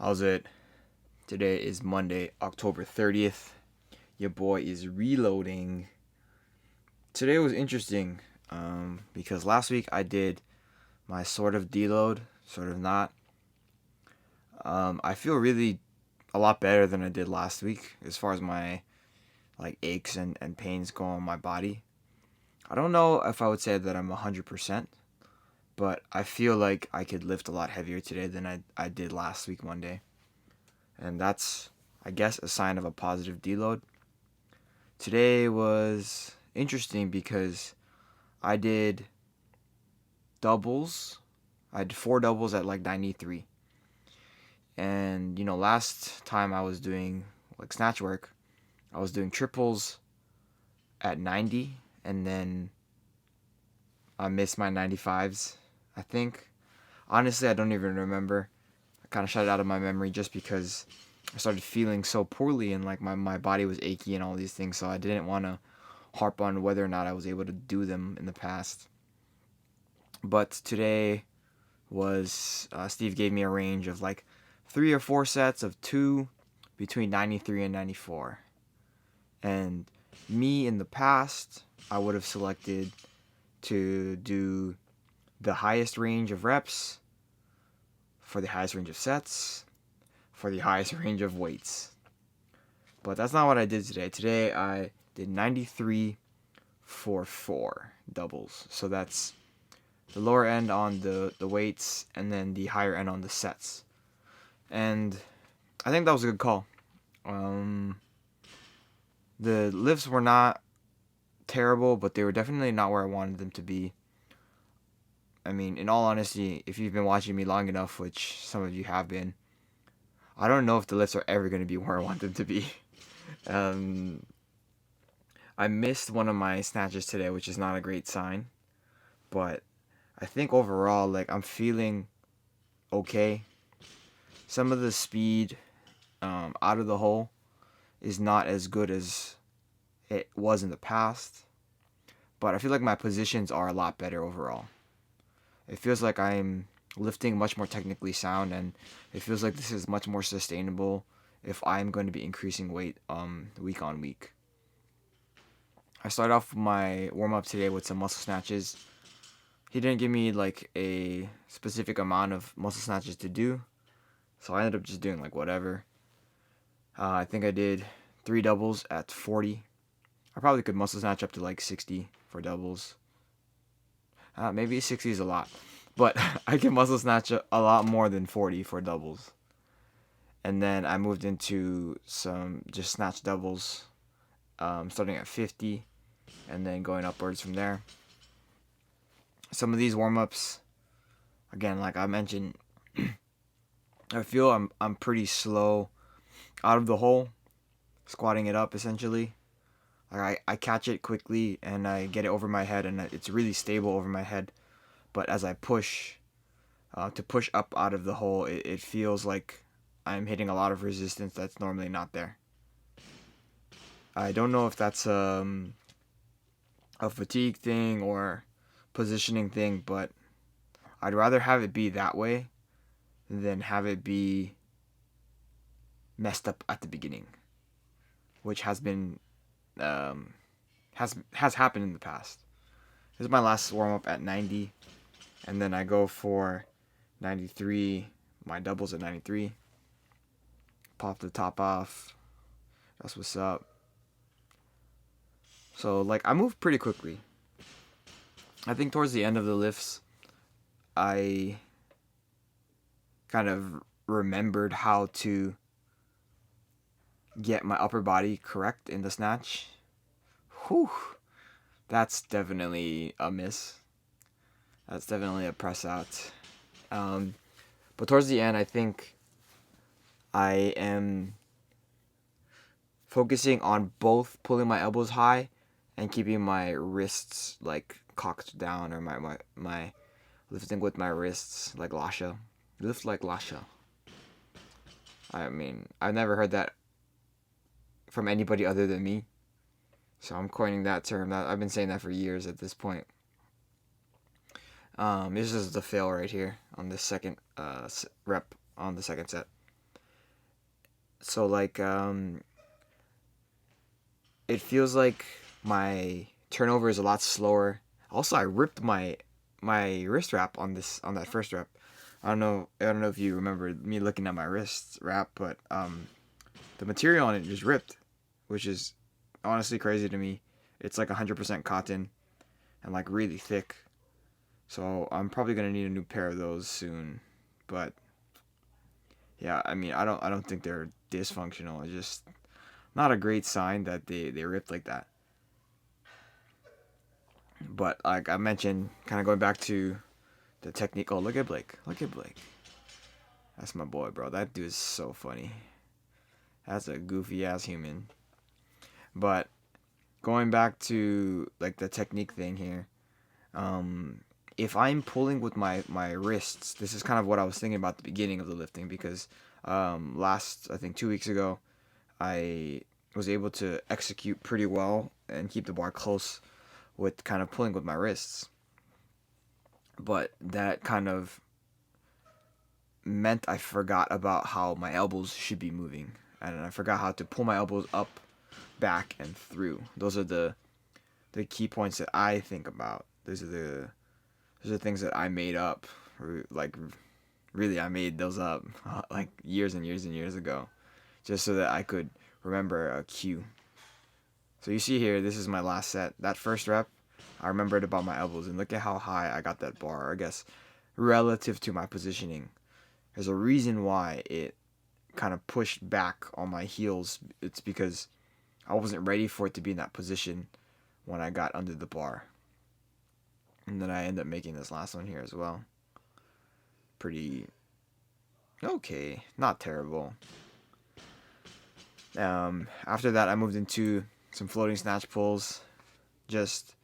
How's it? Today is Monday, October 30th. Your boy is reloading. Today was interesting because last week I did my sort of deload, sort of not. I feel really a lot better than I did last week as far as my aches and pains go on my body. I don't know if I would say that I'm 100%, but I feel like I could lift a lot heavier today than I did last week Monday. And that's, I guess, a sign of a positive deload. Today was interesting because I did doubles. I did 4 doubles at 93. And, last time I was doing snatch work, I was doing triples at 90, and then I missed my 95s, I think. Honestly, I don't even remember. I kind of shut it out of my memory just because I started feeling so poorly and my body was achy and all these things, so I didn't want to harp on whether or not I was able to do them in the past. But today was Steve gave me a range of 3 or 4 sets of 2 between 93 and 94. And me in the past, I would have selected to do the highest range of reps for the highest range of sets for the highest range of weights. But that's not what I did today. Today I did 93 for 4 doubles. So that's the lower end on the weights and then the higher end on the sets. And I think that was a good call. The lifts were not terrible, but they were definitely not where I wanted them to be. I mean, in all honesty, if you've been watching me long enough, which some of you have been, I don't know if the lifts are ever going to be where I want them to be. I missed one of my snatches today, which is not a great sign. But I think overall, I'm feeling okay. Some of the speed out of the hole is not as good as it was in the past. But I feel like my positions are a lot better overall. It feels like I'm lifting much more technically sound, and it feels like this is much more sustainable if I'm going to be increasing weight week on week. I started off my warm-up today with some muscle snatches. He didn't give me a specific amount of muscle snatches to do, so I ended up just doing whatever. I think I did 3 doubles at 40. I probably could muscle snatch up to 60 for doubles. Maybe 60 is a lot, but I can muscle snatch a lot more than 40 for doubles. And then I moved into some just snatch doubles, starting at 50 and then going upwards from there. Some of these warm-ups, again, like I mentioned, I feel I'm pretty slow out of the hole, squatting it up essentially. I catch it quickly and I get it over my head, and it's really stable over my head. But as I push to push up out of the hole, it feels like I'm hitting a lot of resistance that's normally not there. I don't know if that's a fatigue thing or positioning thing, but I'd rather have it be that way than have it be messed up at the beginning, which has been has happened in the past. This is my last warm up at 90, and then I go for 93. My doubles at 93. Pop the top off. That's what's up. So I move pretty quickly. I think towards the end of the lifts, I kind of remembered how to get my upper body correct in the snatch. Whew. That's definitely a miss. That's definitely a press out. But towards the end, I think I am focusing on both pulling my elbows high and keeping my wrists cocked down, or my lifting with my wrists like Lasha. Lift like Lasha. I mean, I've never heard that from anybody other than me. So I'm coining that term. I've been saying that for years at this point. This is the fail right here on the second rep on the second set. So like it feels like my turnover is a lot slower. Also, I ripped my wrist wrap on that first rep. I don't know if you remember me looking at my wrist wrap, but the material on it just ripped, which is honestly crazy to me. It's like 100% cotton and like really thick. So I'm probably gonna need a new pair of those soon. But yeah, I mean, I don't think they're dysfunctional. It's just not a great sign that they ripped like that. But like I mentioned, kind of going back to the technique. Oh, look at Blake. Look at Blake. That's my boy, bro. That dude is so funny. That's a goofy ass human. But going back to like the technique thing here, um, if I'm pulling with my wrists, this is kind of what I was thinking about at the beginning of the lifting because last I think 2 weeks ago, I was able to execute pretty well and keep the bar close with kind of pulling with my wrists. But that kind of meant I forgot about how my elbows should be moving, and I forgot how to pull my elbows up, back, and through. Those are the key points that I think about. Those are things that I made up. Like really, I made those up like years and years and years ago, just so that I could remember a cue. So you see here, this is my last set. That first rep, I remembered about my elbows, and look at how high I got that bar. I guess relative to my positioning. There's a reason why it kind of pushed back on my heels. It's because I wasn't ready for it to be in that position when I got under the bar. And then I end up making this last one here as well. Pretty okay, not terrible. After that, I moved into some floating snatch pulls, just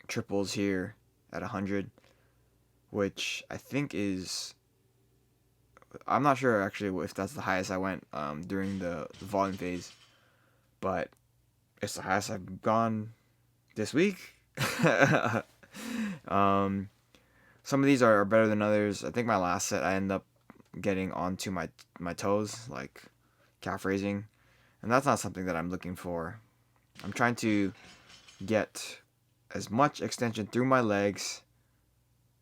triples here at 100, which I think is, I'm not sure actually if that's the highest I went during the volume phase, but it's the highest I've gone this week. um, some of these are better than others. I think my last set I end up getting onto my toes, like calf raising, and that's not something that I'm looking for. I'm trying to get as much extension through my legs,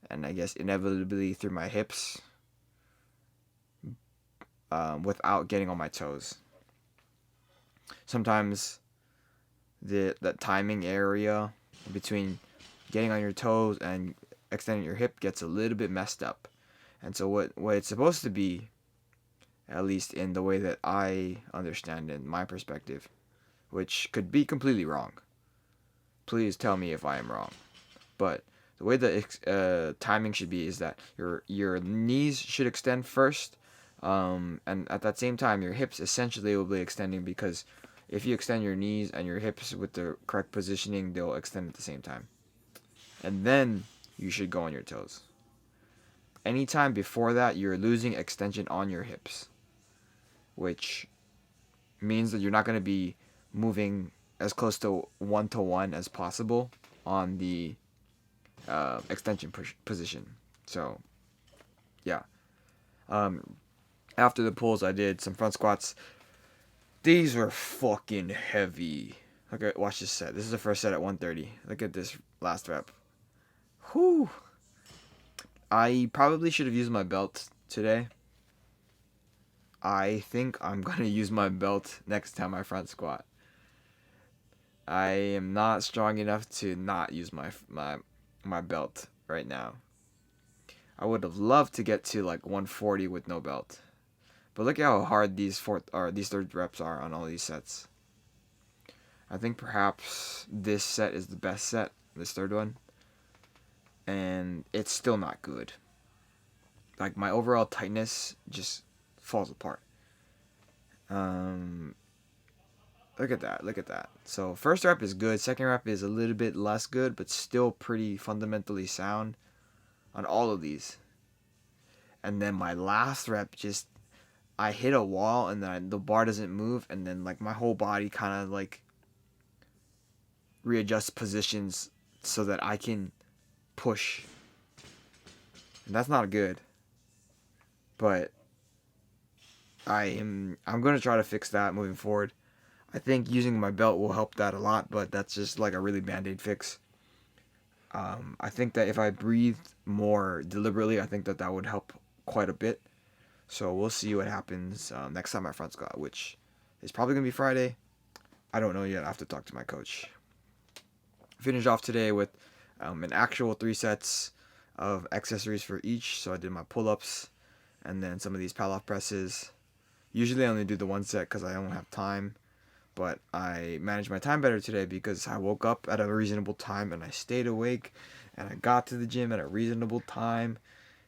and I guess inevitably through my hips, without getting on my toes. Sometimes that timing area between getting on your toes and extending your hip gets a little bit messed up. And so what it's supposed to be, at least in the way that I understand it, in my perspective, which could be completely wrong. Please tell me if I am wrong. But the way the timing should be is that your knees should extend first, and at that same time your hips essentially will be extending, because if you extend your knees and your hips with the correct positioning, they'll extend at the same time. And then you should go on your toes. Anytime before that, you're losing extension on your hips, which means that you're not going to be moving as close to 1-to-1 as possible on the extension position. So, yeah. After the pulls, I did some front squats. These were fucking heavy. Okay, watch this set. This is the first set at 130. Look at this last rep. Whew. I probably should have used my belt today. I think I'm gonna use my belt next time I front squat. I am not strong enough to not use my belt right now. I would have loved to get to like 140 with no belt. But look at how hard these third reps are on all these sets. I think perhaps this set is the best set, this third one. And it's still not good. Like my overall tightness just falls apart. Look at that. Look at that. So first rep is good. Second rep is a little bit less good, but still pretty fundamentally sound on all of these. And then my last rep, just I hit a wall, and then the bar doesn't move, and then like my whole body kind of like readjusts positions so that I can push. And that's not good. But I'm gonna try to fix that moving forward. I think using my belt will help that a lot, but that's just like a really band-aid fix. I think that if I breathed more deliberately, I think that that would help quite a bit. So we'll see what happens next time I front squat, which is probably gonna be Friday. I don't know yet. I have to talk to my coach. Finished off today with an actual 3 sets of accessories for each. So I did my pull-ups and then some of these pull-off presses. Usually I only do the 1 set because I don't have time, but I managed my time better today because I woke up at a reasonable time and I stayed awake and I got to the gym at a reasonable time,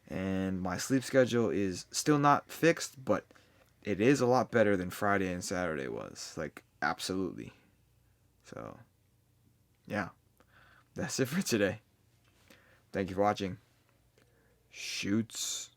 and my sleep schedule is still not fixed, but it is a lot better than Friday and Saturday was. Like, absolutely. So, yeah, that's it for today. Thank you for watching. Shoots.